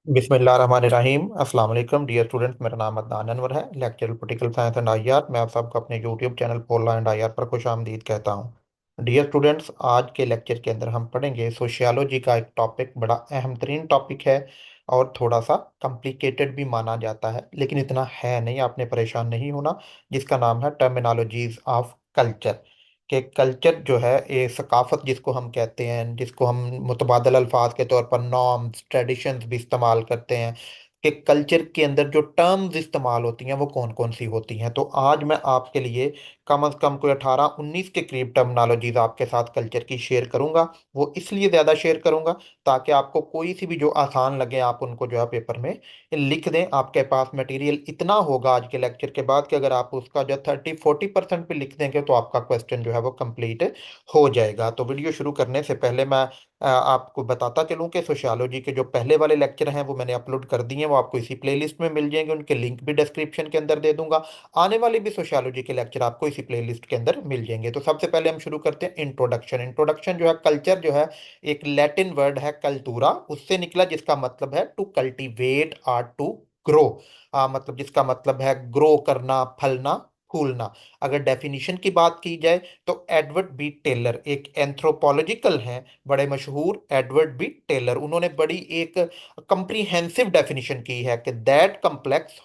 बिस्मिल्लाहिर्रहमानिर्रहीम। अस्सलाम वालेकुम डियर स्टूडेंट्स, मेरा नाम अदनान अनवर है, lecturer political science and IR. मैं आप सबको अपने YouTube channel Pola and IR पर खुश आमदीद कहता हूँ। डियर स्टूडेंट्स, आज के लेक्चर के अंदर हम पढ़ेंगे सोशियोलॉजी का एक टॉपिक, बड़ा अहम तरीन टॉपिक है और थोड़ा सा कॉम्प्लिकेटेड भी माना जाता है, लेकिन इतना है नहीं, आपने परेशान नहीं होना। जिसका नाम है टर्मिनोलॉजीज ऑफ कल्चर। कि कल्चर जो है ये सकाफत जिसको हम कहते हैं, जिसको हम मुतबादल अल्फाज के तौर पर नॉर्म्स ट्रेडिशंस भी इस्तेमाल करते हैं, कि कल्चर के अंदर जो टर्म्स इस्तेमाल होती हैं वो कौन कौन सी होती हैं। तो आज मैं आपके लिए कम से कम कोई 18-19 के करीब टर्मिनोलॉजीज आपके साथ कल्चर की शेयर करूंगा। वो इसलिए ज़्यादा शेयर करूंगा ताकि आपको कोई सी भी जो आसान लगे आप उनको जो है पेपर में लिख दें। आपके पास मटेरियल इतना होगा आज के लेक्चर के बाद कि अगर आप उसका जो 30-40% भी लिख देंगे तो आपका क्वेश्चन जो है वो कंप्लीट हो जाएगा। तो वीडियो शुरू करने से पहले मैं आपको बताता चलूं कि सोशियोलॉजी के जो पहले वाले लेक्चर हैं वो मैंने अपलोड कर दिए हैं, वो आपको इसी प्लेलिस्ट में मिल जाएंगे। उनके लिंक भी डिस्क्रिप्शन के अंदर दे दूंगा। आने वाले भी सोशियोलॉजी के लेक्चर आपको इसी प्लेलिस्ट के अंदर मिल जाएंगे। तो सबसे पहले हम शुरू करते हैं इंट्रोडक्शन। इंट्रोडक्शन जो है, कल्चर जो है एक लैटिन वर्ड है कल्तूरा, उससे निकला, जिसका मतलब है टू कल्टीवेट और टू ग्रो। मतलब जिसका मतलब है ग्रो करना, फलना, फूलना। अगर डेफिनेशन की बात की जाए तो एडवर्ड बी टेलर एक एंथ्रोपोलॉजिकल हैं, बड़े मशहूर एडवर्ड बी टेलर, उन्होंने बड़ी एक कंप्रीहेंसिव डेफिनेशन की है कि that complex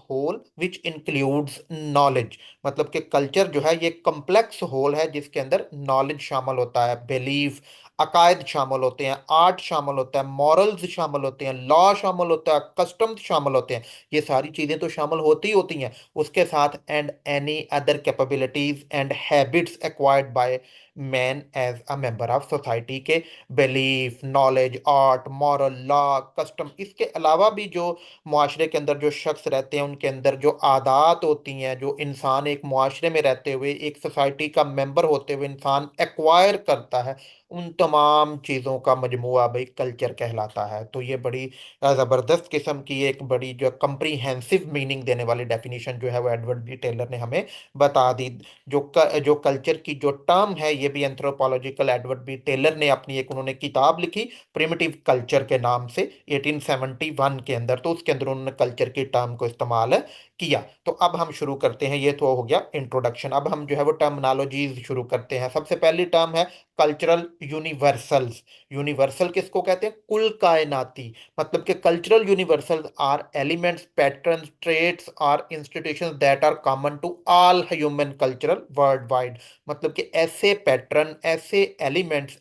whole which includes knowledge. मतलब कि कल्चर जो है ये कम्प्लेक्स होल है जिसके अंदर नॉलेज शामिल होता है, बिलीफ, अकायद शामिल होते हैं, आर्ट शामिल होता है, मॉरल्स शामिल होते हैं, लॉ शामिल होता है, कस्टम्स शामिल होते हैं। ये सारी चीज़ें तो शामिल होती ही होती हैं। उसके साथ and any other capabilities and habits acquired by man as a member of society के belief, knowledge, art, moral, law, custom, इसके अलावा भी जो मुआशरे के अंदर जो शख्स रहते हैं उनके अंदर जो आदात होती हैं, जो इंसान एक मुआशरे में रहते हुए एक सोसाइटी का मेंबर होते हुए इंसान एक्वायर करता है, उन तमाम चीज़ों का मजमुआ भाई कल्चर कहलाता है। तो ये बड़ी ज़बरदस्त किस्म की एक बड़ी जो कंप्रीहेंसिव मीनिंग देने वाली डेफिनेशन जो है वो एडवर्ड बी टेलर ने हमें बता दी। जो कल्चर की जो टर्म है ये भी एंथ्रोपोलॉजिकल एडवर्ड बी टेलर ने अपनी एक उन्होंने किताब लिखी प्रिमिटिव कल्चर के नाम से 1871 के अंदर। तो उसके अंदर उन्होंने कल्चर की टर्म को इस्तेमाल किया। तो अब हम शुरू करते हैं, ये तो हो गया इंट्रोडक्शन। अब हम जो है वो टर्मिनोलॉजीज शुरू करते हैं। सबसे पहली टर्म है कल्चरल यूनिवर्सल्स। यूनिवर्सल किसको कहते हैं? कुल कायनाती। मतलब कि cultural universals are elements, patterns, traits और institutions that are common to all human cultural worldwide. मतलब कि ऐसे पैटर्न, ऐसे एलिमेंट्स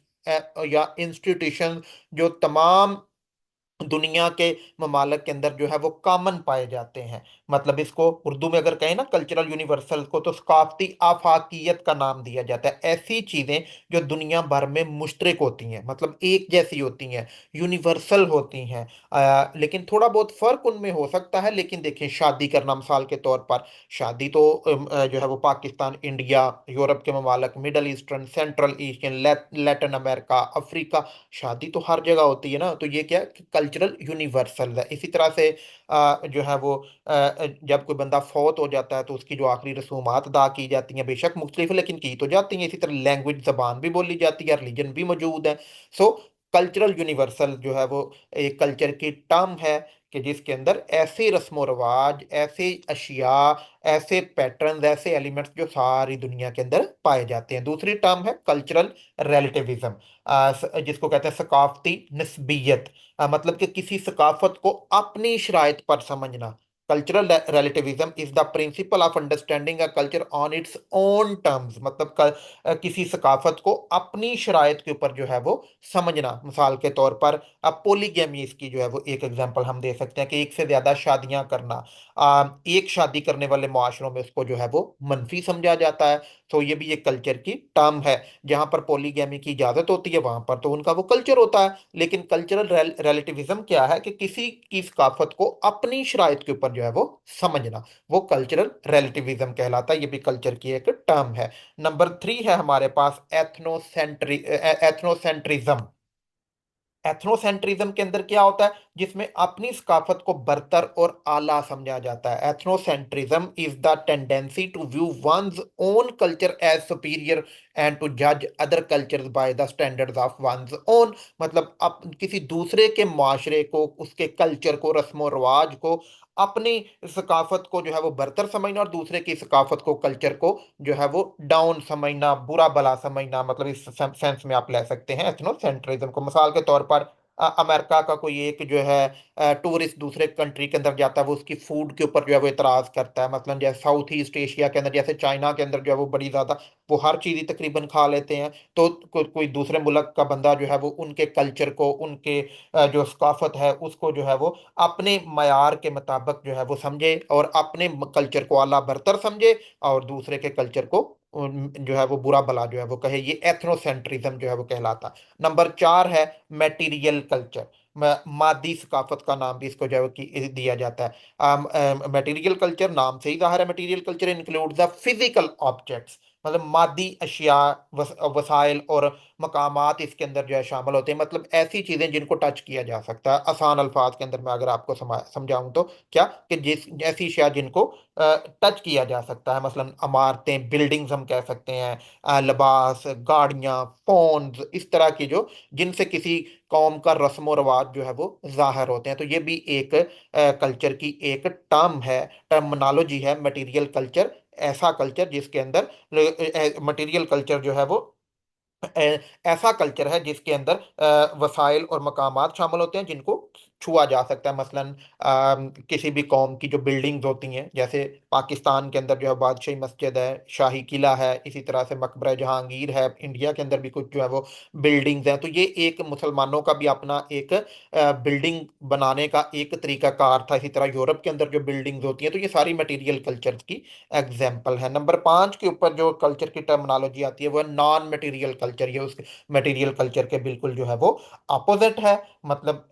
या इंस्टीट्यूशन जो तमाम दुनिया के ममालिक के अंदर जो है वो कॉमन पाए जाते हैं। मतलब इसको उर्दू में अगर कहें ना, कल्चरल यूनिवर्सल को तो सकाफती आफाकियत का नाम दिया जाता है। ऐसी चीजें जो दुनिया भर में मुश्तरक होती हैं, मतलब एक जैसी होती हैं, यूनिवर्सल होती हैं। लेकिन थोड़ा बहुत फर्क उनमें हो सकता है। लेकिन देखें, शादी करना मिसाल के तौर पर, शादी तो जो है वो पाकिस्तान, इंडिया, यूरोप के ममालिक, middle eastern, central Asian, Latin America, Africa, शादी तो हर जगह होती है ना। तो ये क्या, कल्चरल यूनिवर्सल है। इसी तरह से जो है वो जब कोई बंदा फौत हो जाता है तो उसकी जो आखिरी रसूमात अदा की जाती हैं, बेशक मुख्तलिफ है लेकिन की तो जाती हैं। इसी तरह लैंग्वेज, जबान भी बोली जाती है, रिलीजन भी मौजूद है। सो कल्चरल यूनिवर्सल जो है वो एक कल्चर की टर्म है कि जिसके अंदर ऐसे रस्म रवाज, ऐसे अशिया, ऐसे पैटर्न्स, ऐसे एलिमेंट्स जो सारी दुनिया के अंदर पाए जाते हैं। दूसरी टर्म है कल्चरल रिलेटिविज्म, जिसको कहते हैं सकाफती निस्बियत। मतलब कि किसी सकाफत को अपनी शराइत पर समझना। Cultural relativism is the principle of understanding a culture on its own terms. मतलब किसी सकाफत को अपनी शराइत के ऊपर जो है वो समझना। मिसाल के तौर पर अब पोलीगैमी, इसकी जो है वो एक एग्जांपल हम दे सकते हैं कि एक से ज्यादा शादियां करना। एक शादी करने वाले मुआशरों में उसको जो है वो मनफी समझा जाता है। तो ये भी एक कल्चर की टर्म है। जहां पर पॉलीगैमी की इजाजत होती है वहां पर तो उनका वो कल्चर होता है। लेकिन कल्चरल रिलेटिविज्म क्या है कि किसी की सकाफत को अपनी शराइत के ऊपर जो है वो समझना, वो कल्चरल रिलेटिविज्म कहलाता है। ये भी कल्चर की एक टर्म है। नंबर 3 है हमारे पास एथनोसेंट्रिज्म। एथनोसेंट्रिज्म के अंदर क्या होता है? जिसमें अपनी सकाफत को बरतर और आला समझा जाता है। Ethnocentrism is the tendency to view one's own culture as superior and to जज other cultures by the standards of one's own. मतलब अब किसी दूसरे के माशरे को, उसके कल्चर को, रस्म और को, अपनी सकाफत को जो है वो बरतर समझना और दूसरे की सकाफत को, कल्चर को जो है वो डाउन समझना, बुरा भला समझना। मतलब इस सेंस में आप ले सकते हैं एथनोसेंट्रिज्म को। मिसाल के तौर पर अमेरिका का कोई एक जो है टूरिस्ट दूसरे कंट्री के अंदर जाता है, वो उसकी फूड के ऊपर जो है वो इतराज करता है। मतलब जैसे साउथ ईस्ट एशिया के अंदर, जैसे चाइना के अंदर जो है वो बड़ी ज्यादा वो हर चीज ही तकरीबन खा लेते हैं। तो कोई दूसरे मुल्क का बंदा जो है वो उनके कल्चर को, उनके जो सकाफत है उसको जो है वो अपने मयार के मुताबिक जो है वो समझे और अपने कल्चर को आला बरतर समझे और दूसरे के कल्चर को जो है वो बुरा भला जो है वो कहे। ये एथनोसेंट्रिज्म जो है वो कहलाता। नंबर 4 है मटेरियल कल्चर। मादी सकाफत का नाम भी इसको जो है वो दिया जाता है। मटेरियल कल्चर नाम से ही जाहिर है, material culture include the physical objects. मतलब मादी अशिया, वसाइल और मकामात इसके अंदर जो है शामिल होते हैं। मतलब ऐसी चीजें जिनको टच किया जा सकता है। आसान अल्फाज के अंदर मैं अगर आपको समझाऊं तो क्या, कि जिस ऐसी अशिया जिनको टच किया जा सकता है, मसलन इमारतें, बिल्डिंग्स हम कह सकते हैं, लिबास, गाड़ियां, फोन्स, इस तरह की जो जिनसे किसी कौम का रस्म व रवाज जो है वो जाहिर होते हैं। तो ये भी एक कल्चर की एक टर्म है, टर्मिनोलॉजी है, मटेरियल कल्चर। ऐसा कल्चर जिसके अंदर मटेरियल कल्चर जो है वो ऐसा कल्चर है जिसके अंदर वसाइल और मकामात शामिल होते हैं जिनको छुआ जा सकता है। मसलन किसी भी कौम की जो बिल्डिंग्स होती हैं, जैसे पाकिस्तान के अंदर जो है बादशाही मस्जिद है, शाही किला है, इसी तरह से मकबरा जहांगीर है, इंडिया के अंदर भी कुछ जो है वो बिल्डिंग्स हैं। तो ये एक मुसलमानों का भी अपना एक बिल्डिंग बनाने का एक तरीकाकार था। इसी तरह यूरोप के अंदर जो बिल्डिंग्स होती हैं, तो ये सारी मटेरियल कल्चर की एग्जाम्पल है। नंबर 5 के ऊपर जो कल्चर की टर्मिनोलॉजी आती है वो है नॉन मटेरियल कल्चर। ये उस मटेरियल कल्चर के बिल्कुल जो है वो अपोजिट है। मतलब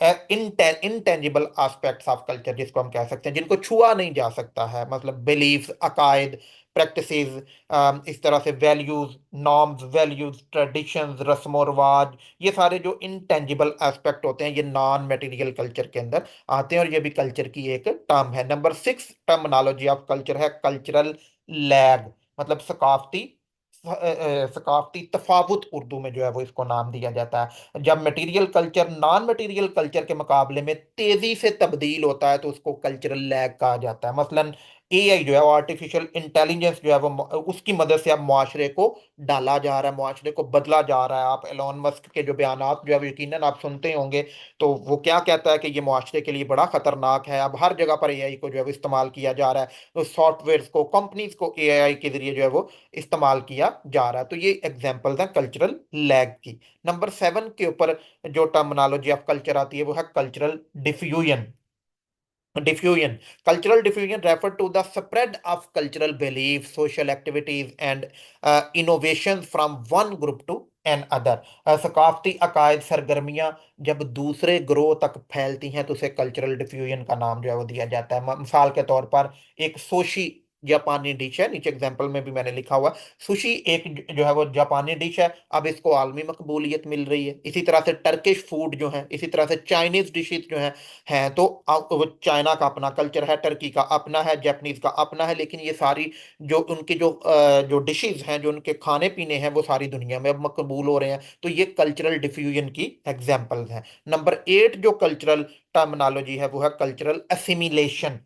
इनटेंजिबल एस्पेक्ट्स ऑफ कल्चर जिसको हम कह सकते हैं, जिनको छुआ नहीं जा सकता है। मतलब बिलीफ, अकायद, प्रैक्टिसेस, इस तरह से वैल्यूज, नॉर्म्स, वैल्यूज, ट्रेडिशंस, रस्म रिवाज, ये सारे जो इनटेंजिबल एस्पेक्ट होते हैं ये नॉन मटेरियल कल्चर के अंदर आते हैं और ये भी कल्चर की एक टर्म है। नंबर 6 टर्मिनोलॉजी ऑफ कल्चर है कल्चरल लैग। मतलब सकाफती तफावत, उर्दू में जो है वो इसको नाम दिया जाता है। जब material culture non material culture के मुकाबले में तेजी से तब्दील होता है तो उसको कल्चरल लैग कहा जाता है। मसलन एआई जो है, आर्टिफिशियल इंटेलिजेंस जो है वो उसकी मदद से अब मुआशरे को डाला जा रहा है, मुआशरे को बदला जा रहा है। आप एलोन मस्क के जो बयानात जो है वो यकीनन आप सुनते होंगे। तो वो क्या कहता है कि ये मुआशरे के लिए बड़ा खतरनाक है। अब हर जगह पर एआई को जो है वो इस्तेमाल किया जा रहा है। तो सॉफ्टवेयर को, कंपनीज को एआई के जरिए जो है वो इस्तेमाल किया जा रहा है। तो ये एग्जांपल्स हैं कल्चरल लैग की। नंबर 7 के ऊपर जो टर्मिनोलॉजी ऑफ कल्चर आती है वो है cultural diffusion. Diffusion. Cultural diffusion refer to the spread of cultural beliefs, social activities, and innovations from one group to another. सकाफती अकायद, सरगर्मियां जब दूसरे ग्रोह तक फैलती हैं तो उसे कल्चरल डिफ्यूजन का नाम जो है वो दिया जाता है। मिसाल के तौर पर एक सोशी जापानी डिश है, नीचे एग्जांपल में भी मैंने लिखा हुआ। सुशी एक जो है वो जापानी डिश है, अब इसको आलमी मकबूलियत मिल रही है। इसी तरह से टर्किश फूड जो है, इसी तरह से चाइनीज डिशेज जो है हैं। तो वो चाइना का अपना कल्चर है, टर्की का अपना है, जापानीज का अपना है, लेकिन ये सारी जो उनकी जो डिशेज हैं, जो उनके खाने पीने हैं, वो सारी दुनिया में अब मकबूल हो रहे हैं। तो ये कल्चरल डिफ्यूजन की एग्जाम्पल्स हैं। नंबर 8 जो कल्चरल टर्मिनोलॉजी है वो है कल्चरल असिमिलेशन।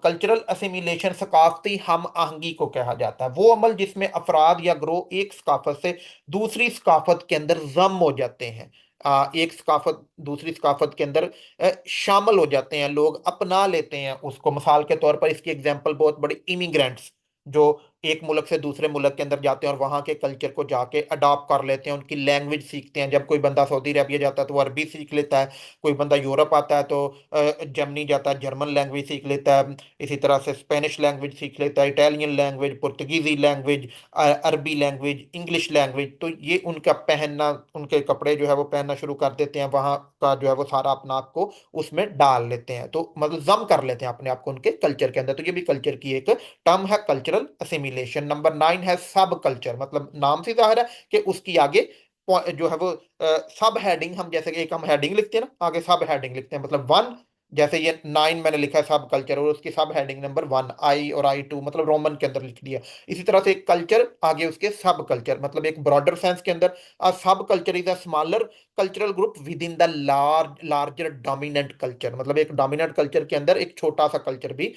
कल्चरल असिमिलेशन सकाफती हम आहंगी को कहा जाता है। वो अमल जिसमें अफराद या ग्रोह एक सकाफत से दूसरी सकाफत के अंदर जम हो जाते हैं। एक सकाफत दूसरी सकाफत के अंदर शामिल हो जाते हैं, लोग अपना लेते हैं उसको। मिसाल के तौर पर इसकी एग्जांपल बहुत बड़ी इमिग्रेंट्स जो एक मुल्क से दूसरे मुल्क के अंदर जाते हैं और वहाँ के कल्चर को जाके अडॉप्ट कर लेते हैं, उनकी लैंग्वेज सीखते हैं। जब कोई बंदा सऊदी अरबिया जाता है तो वो अरबी सीख लेता है, कोई बंदा यूरोप आता है तो जर्मनी जाता है, जर्मन लैंग्वेज सीख लेता है, इसी तरह से स्पेनिश लैंग्वेज सीख लेता है, इटालियन लैंग्वेज, पुर्तगीजी लैंग्वेज, अरबी लैंग्वेज, इंग्लिश लैंग्वेज। तो ये उनका पहनना, उनके कपड़े जो है वो पहनना शुरू कर देते हैं, वहाँ का जो है वो सारा अपना आप को उसमें डाल लेते हैं। तो मतलब जम कर लेते हैं अपने आप को उनके कल्चर के अंदर। तो ये भी कल्चर की एक टर्म है कल्चरल असिमिलेशन। नंबर 9 है सब कल्चर। मतलब नाम से जाहिर है कि उसकी आगे जो है वो सब हेडिंग, हम जैसे कि एक हम हेडिंग लिखते हैं ना, आगे सब हेडिंग लिखते हैं, मतलब वन, जैसे ये 9 मैंने लिखा है सब कल्चर, और उसकी सब हेडिंग नंबर 1 आई और I2 मतलब रोमन के अंदर लिख दिया। इसी तरह से एक कल्चर आगे उसके सब कल्चर, मतलब एक ब्रॉडर सेंस के अंदर सब culture is a smaller cultural group with in the larger dominant culture, मतलब एक डोमिनेंट कल्चर के अंदर एक छोटा सा कल्चर भी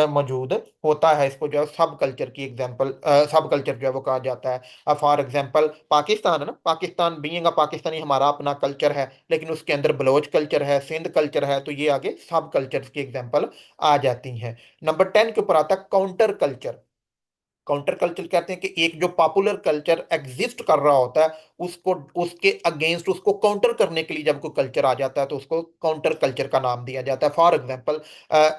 मौजूद होता है। इसको जो है सब कल्चर की एग्जांपल, सब कल्चर जो है वो कहा जाता है। फॉर एग्जांपल पाकिस्तान है ना, पाकिस्तान बीइंग अ पाकिस्तानी हमारा अपना कल्चर है, लेकिन उसके अंदर बलोच कल्चर है, सिंध कल्चर है, तो ये आगे सब कल्चर्स की एग्जांपल आ जाती हैं। नंबर 10 के ऊपर आता है काउंटर कल्चर। काउंटर कल्चर कहते हैं कि एक जो पॉपुलर कल्चर एग्जिस्ट कर रहा होता है, उसको, उसके अगेंस्ट, उसको काउंटर करने के लिए जब कोई कल्चर आ जाता है तो उसको काउंटर कल्चर का नाम दिया जाता है। फॉर एग्जांपल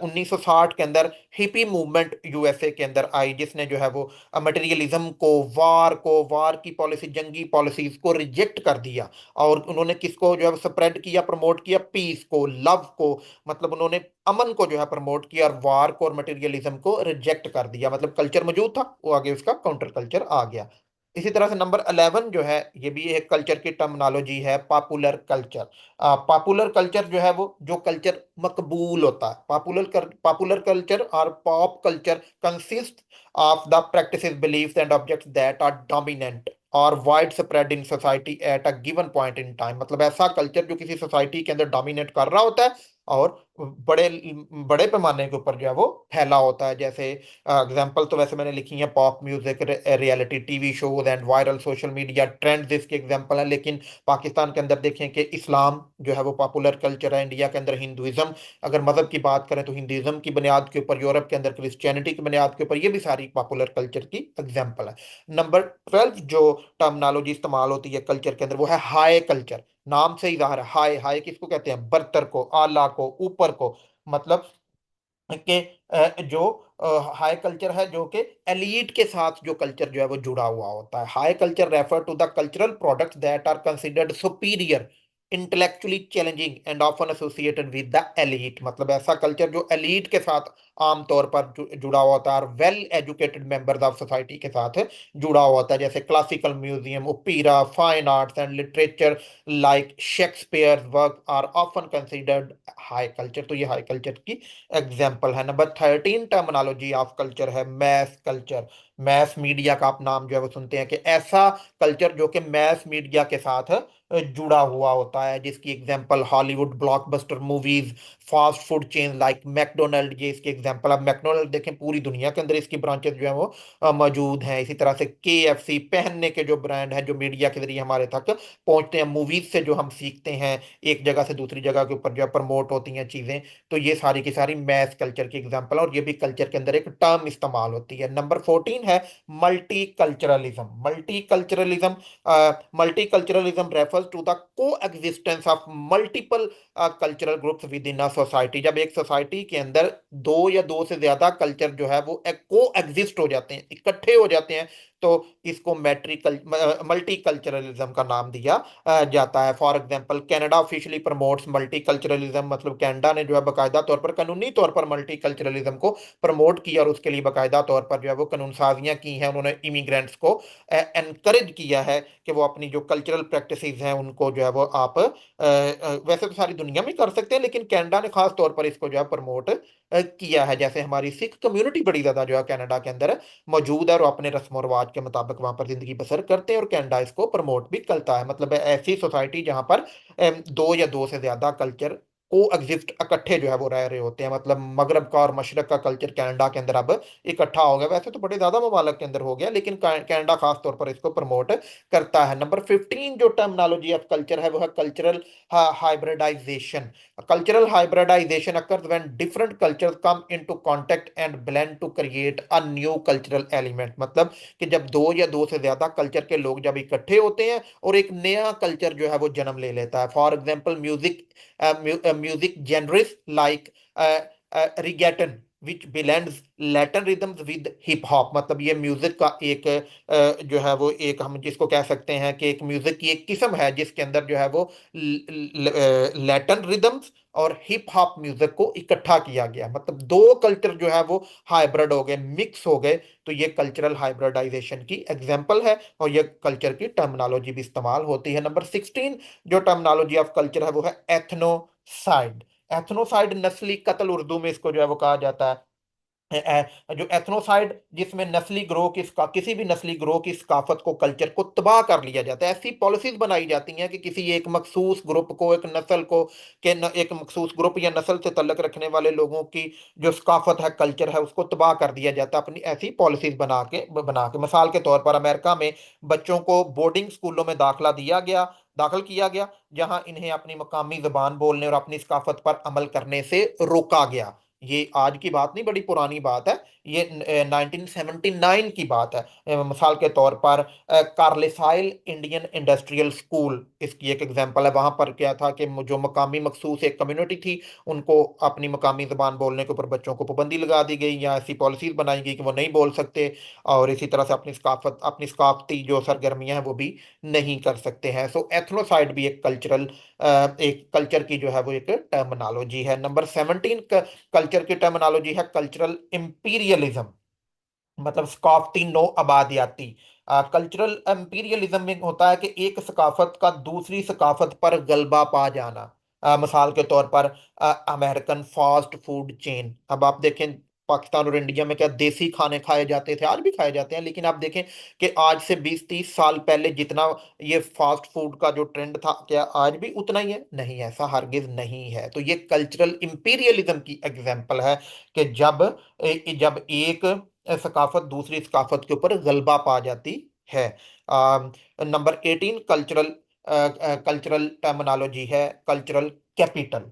1960 के अंदर हिपी मूवमेंट यूएसए के अंदर आई, जिसने जो है वो मटेरियलिज्म को, वार की पॉलिसी, जंगी पॉलिसीज को रिजेक्ट कर दिया, और उन्होंने किसको जो है स्प्रेड किया, प्रमोट किया, पीस को, लव को, मतलब उन्होंने अमन को जो है प्रमोट किया, और वार को और मटेरियलिज्म को रिजेक्ट कर दिया। मतलब कल्चर मौजूद था, वो आगे उसका काउंटर कल्चर आ गया। इसी तरह से नंबर 11 जो है, ये भी एक कल्चर की टर्मिनोलॉजी है, पॉपुलर कल्चर। पॉपुलर कल्चर जो है वो जो कल्चर मकबूल होता है, पॉपुलर कल्चर और pop culture consist of the practices, beliefs and objects that are dominant or widespread in society at a given point in time, मतलब ऐसा कल्चर जो किसी सोसाइटी के अंदर डोमिनेट कर रहा होता है और बड़े बड़े पैमाने के ऊपर जो है वो फैला होता है। जैसे एग्जांपल तो वैसे मैंने लिखी है, pop music, reality TV shows and viral social media trends इसके एग्जांपल है। लेकिन पाकिस्तान के अंदर देखें कि इस्लाम जो है वो पॉपुलर कल्चर है, इंडिया के अंदर हिंदुइज्म, अगर मजहब की बात करें तो हिंदुइज्म की बुनियाद के ऊपर, यूरोप के अंदर क्रिश्चियनिटी की बुनियाद के ऊपर, ये भी सारी पॉपुलर कल्चर की एग्जांपल है। नंबर 12 जो टर्मिनोलॉजी इस्तेमाल होती है कल्चर के अंदर, वो है हाई कल्चर। नाम से ही जाहिर है, हाई, हाई किसको कहते हैं, बर्तर को, आला को, ऊपर को, मतलब कि जो हाई कल्चर है, जो कि एलीट के साथ जो कल्चर जो है वो जुड़ा हुआ होता है। High culture refer to the cultural products that are considered superior, intellectually challenging and often associated with the elite, मतलब ऐसा कल्चर जो एलीट के साथ आमतौर पर जुड़ा हुआ होता है, और well educated members of society के साथ जुड़ा हुआ होता है। जैसे classical museum, opera, fine arts and literature like Shakespeare work are often considered high culture, तो ये हाई कल्चर की एग्जाम्पल है। नंबर 13 टर्मिनोलॉजी ऑफ कल्चर है मैस कल्चर। मैस मीडिया का आप नाम जो है वो सुनते हैं, कि ऐसा कल्चर जो कि मैस मीडिया के साथ जुड़ा हुआ होता है, जिसकी example Hollywood blockbuster movies, fast food chain like McDonald, ये इसके एग्जांपल। अब मैकडोनल्ड देखें, पूरी दुनिया के अंदर इसकी ब्रांचेस जो है वो मौजूद हैं। इसी तरह से KFC, पहनने के जो ब्रांड है, जो मीडिया के जरिए हमारे तक पहुंचते हैं, मूवीज से जो हम सीखते हैं, एक जगह से दूसरी जगह के ऊपर जो है प्रमोट होती हैं चीजें, तो ये सारी की सारी मैथ कल्चर की एग्जांपल है, और ये भी कल्चर के अंदर एक टर्म इस्तेमाल होती है। नंबर 14 है multiculturalism. Multiculturalism refers to the coexistence of multiple cultural groups within a society. जब एक सोसाइटी के अंदर दो या दो से ज्यादा कल्चर जो है वो को एग्जिस्ट हो जाते हैं, इकट्ठे हो जाते हैं, तो इसको मैट्रिकल मल्टीकल्चरलिज्म का नाम दिया जाता है। For example Canada officially promotes multiculturalism, मतलब कनाडा ने जो है बाकायदा तौर पर, कानूनी तौर पर मल्टीकल्चरलिज्म को प्रमोट किया, और उसके लिए बाकायदा तौर पर जो है वो कानून साजियां की हैं। उन्होंने इमिग्रेंट्स को एनकरेज किया है कि वो अपनी जो कल्चरल प्रैक्टिसेस हैं उनको जो है वो आप वैसे तो सारी दुनिया में कर सकते हैं, लेकिन कनाडा ने खास तौर पर इसको जो है प्रमोट किया है। जैसे हमारी सिख कम्युनिटी बड़ी ज्यादा जो है कनाडा के अंदर मौजूद है, और अपने रस्म और रिवाज के मुताबिक वहां पर जिंदगी बसर करते हैं, और कनाडा इसको प्रमोट भी करता है। मतलब ऐसी सोसाइटी जहां पर दो या दो से ज्यादा कल्चर को एग्जिस्ट, इकट्ठे जो है वो रह रहे होते हैं। मतलब मगरब का और मशरक का कल्चर कनाडा के अंदर अब इकट्ठा हो गया, वैसे तो बड़े ज्यादा ममालिक के अंदर हो गया, लेकिन कनाडा खास तौर पर इसको प्रमोट करता है। नंबर 15 जो टर्मिनोलॉजी ऑफ कल्चर है वो है cultural hybridisation. Cultural hybridisation occurs when different cultures come into contact and blend to create a new cultural element, मतलब कि जब दो या दो से ज्यादा कल्चर के लोग जब इकट्ठे होते हैं और एक नया कल्चर जो है वो जन्म ले लेता है। For example music genres like reggaeton which blends Latin rhythms with hip hop. मतलब ये म्यूजिक का एक जो है वो एक हम जिसको कह सकते हैं कि एक म्यूजिक की एक किस्म है जिसके अंदर जो है वो लैटिन रिदम्स और हिप हॉप म्यूजिक को इकट्ठा किया गया। मतलब दो कल्चर जो है वो हाइब्रिड हो गए, मिक्स हो गए। तो ये कल्चरल हाइब्रिडाइजेशन की एग्जाम्पल है और ये कल्चर की टर्मिनोलॉजी भी इस्तेमाल होती है। नंबर 16 जो टर्मिनोलॉजी ऑफ कल्चर है वो है एथनोसाइड। एथनोसाइड नस्ली कत्ल उर्दू में इसको जो है वो कहा जाता है। जो एथनोसाइड जिसमें नस्ली ग्रोह की किसी भी नस्ली ग्रोह की सकाफत को, कल्चर को तबाह कर लिया जाता है। ऐसी पॉलिसीज बनाई जाती हैं कि किसी एक मखसूस ग्रुप को, एक नस्ल को एक मखसूस ग्रुप या नस्ल से तल्लक रखने वाले लोगों की जो सकाफत है, कल्चर है, उसको तबाह कर दिया जाता है अपनी ऐसी पॉलिसीज बना के। मिसाल के तौर पर अमेरिका में बच्चों को बोर्डिंग स्कूलों में दाखिल किया गया जहां इन्हें अपनी मकामी जबान बोलने और अपनी सकाफत पर अमल करने से रोका गया। ये आज की बात नहीं, बड़ी पुरानी बात है। ये 1979 की बात है। मिसाल के तौर पर कार्लिसाइल इंडियन इंडस्ट्रियल स्कूल इसकी एक एग्जांपल है। वहां पर क्या था कि जो मकामी मखसूस एक कम्युनिटी थी, उनको अपनी मकामी जबान बोलने के ऊपर बच्चों को पाबंदी लगा दी गई या ऐसी पॉलिसीज बनाई गई कि वो नहीं बोल सकते। और इसी तरह से अपनी सकाफती जो सरगर्मियां हैं वो भी नहीं कर सकते हैं। सो एथनोसाइड भी एक कल्चर की जो है वो एक टर्मिनोलॉजी है। नंबर 17 कल्चर की टर्मिनोलॉजी है कल्चरल इंपीरियलिज्म। मतलब सकाफती नो आबादियाती। कल्चरल एम्पीरियलिज्म में होता है कि एक सकाफत का दूसरी सकाफत पर गलबा पा जाना। मिसाल के तौर पर अमेरिकन फास्ट फूड चेन। अब आप देखें पाकिस्तान और इंडिया में क्या देसी खाने खाए जाते थे, आज भी खाए जाते हैं, लेकिन आप देखें कि आज से 20-30 साल पहले जितना ये फास्ट फूड का जो ट्रेंड था, क्या आज भी उतना ही है? नहीं, ऐसा हरगिज नहीं है। तो ये कल्चरल इंपीरियलिज्म की एग्जाम्पल है कि जब एक सकाफत दूसरी सकाफत के ऊपर गलबा पा जाती है। नंबर 18 कल्चरल टर्मिनोलॉजी है कल्चरल कैपिटल।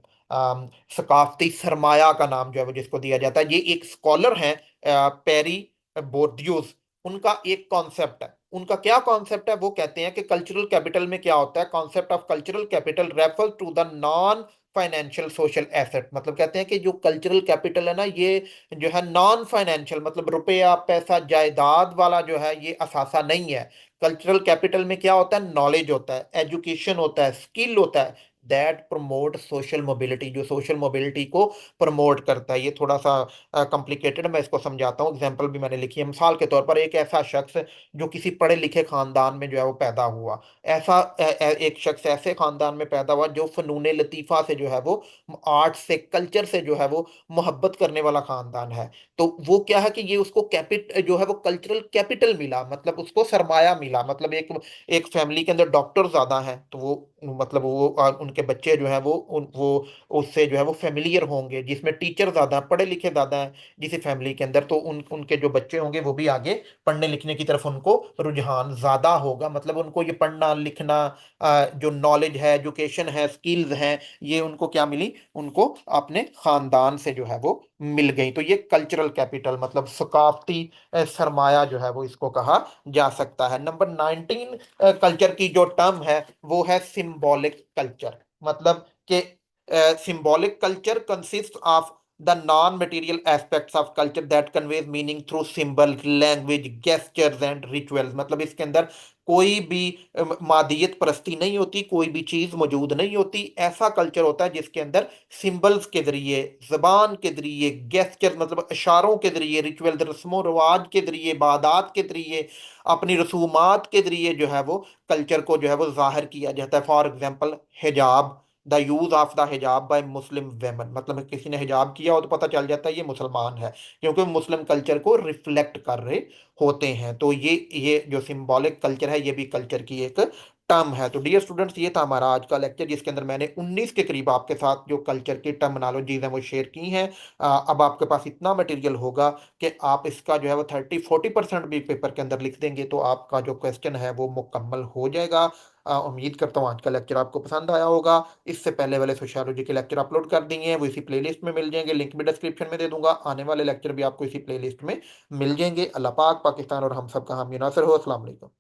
सकाफती सरमाया का नाम जो है वो जिसको दिया जाता है, ये एक स्कॉलर हैं पेरी बोर्डियूस। उनका एक कॉन्सेप्ट है। उनका क्या कॉन्सेप्ट है? वो कहते हैं कि कल्चरल कैपिटल में क्या होता है, concept of cultural capital refer to the non financial social asset. मतलब कहते हैं कि जो कल्चरल कैपिटल है ना, ये जो है नॉन फाइनेंशियल, मतलब रुपया पैसा जायदाद वाला जो है, ये असासा नहीं है। कल्चरल कैपिटल में क्या होता है? नॉलेज होता है, एजुकेशन होता है, स्किल होता है, दैट प्रमोट सोशल मोबिलिटी, जो सोशल मोबिलिटी को प्रमोट करता है। ये थोड़ा सा कॉम्प्लिकेटेड, मैं इसको समझाता हूँ। एग्जाम्पल भी मैंने लिखी है। मिसाल के तौर पर एक ऐसा शख्स जो किसी पढ़े लिखे खानदान में जो है वो पैदा हुआ, एक शख्स ऐसे खानदान में पैदा हुआ जो फनून लतीफ़ा से जो है वो, आर्ट से, कल्चर से जो है वो मोहब्बत करने वाला खानदान है। तो वो क्या है कि ये उसको जो है वो कल्चरल कैपिटल मिला, मतलब उसको सरमाया मिला। मतलब एक फैमिली के अंदर डॉक्टर ज्यादा हैं तो वो, मतलब वो उनके बच्चे जो है वो उससे जो है वो फेमिलियर होंगे। जिसमें टीचर ज्यादा हैं, पढ़े लिखे ज्यादा हैं जिस फैमिली के अंदर, तो उनके जो बच्चे होंगे वो भी आगे पढ़ने लिखने की तरफ उनको रुझान ज्यादा होगा। मतलब उनको ये पढ़ना लिखना, जो नॉलेज है, एजुकेशन है, स्किल्स हैं, ये उनको क्या मिली? उनको अपने खानदान से जो है वो मिल गई। तो ये कल्चरल कैपिटल मतलब सकाफती सरमाया जो है वो इसको कहा जा सकता है। नंबर 19 कल्चर की जो टर्म है वो है सिंबॉलिक कल्चर। मतलब कि symbolic culture consists of the non-material aspects of culture that conveys meaning through symbol, language, gestures and rituals। मतलब इसके अंदर कोई भी मादियत परस्ती नहीं होती, कोई भी चीज मौजूद नहीं होती। ऐसा कल्चर होता है जिसके अंदर सिंबल्स के जरिए, जबान के जरिए, गेस्चर मतलब इशारों के जरिए, रिचुअल रस्मों रिवाज के जरिए, इबादत के जरिए, अपनी रसूमात के जरिए जो है वो कल्चर को जो है वो जाहिर किया जाता है। फॉर एग्जाम्पल हिजाब, द यूज ऑफ द हिजाब बाय मुस्लिम वेमन। मतलब किसी ने हिजाब किया हो तो पता चल जाता है ये मुसलमान है, क्योंकि मुस्लिम कल्चर को रिफ्लेक्ट कर रहे होते हैं। तो ये जो सिंबॉलिक कल्चर है ये भी कल्चर की एक टर्म है। तो डियर स्टूडेंट्स, ये था हमारा आज का लेक्चर जिसके अंदर मैंने 19 के करीब आपके साथ जो कल्चर की टर्मिनोलॉजीज हैं वो शेयर की हैं। अब आपके पास इतना मटेरियल होगा कि आप इसका जो है वो 30-40% भी पेपर के अंदर लिख देंगे तो आपका जो क्वेश्चन है वो मुकम्मल हो जाएगा। उम्मीद करता हूँ आज का लेक्चर आपको पसंद आया होगा। इससे पहले वाले सोशियोलॉजी के लेक्चर अपलोड कर दिए हैं, वो इसी प्लेलिस्ट में मिल जाएंगे, लिंक भी डिस्क्रिप्शन में दे दूंगा। आने वाले लेक्चर भी आपको इसी प्लेलिस्ट में मिल जाएंगे। अल्लाह पाक पाकिस्तान और हम सब का हामी नासिर हो। अस्सलाम वालेकुम।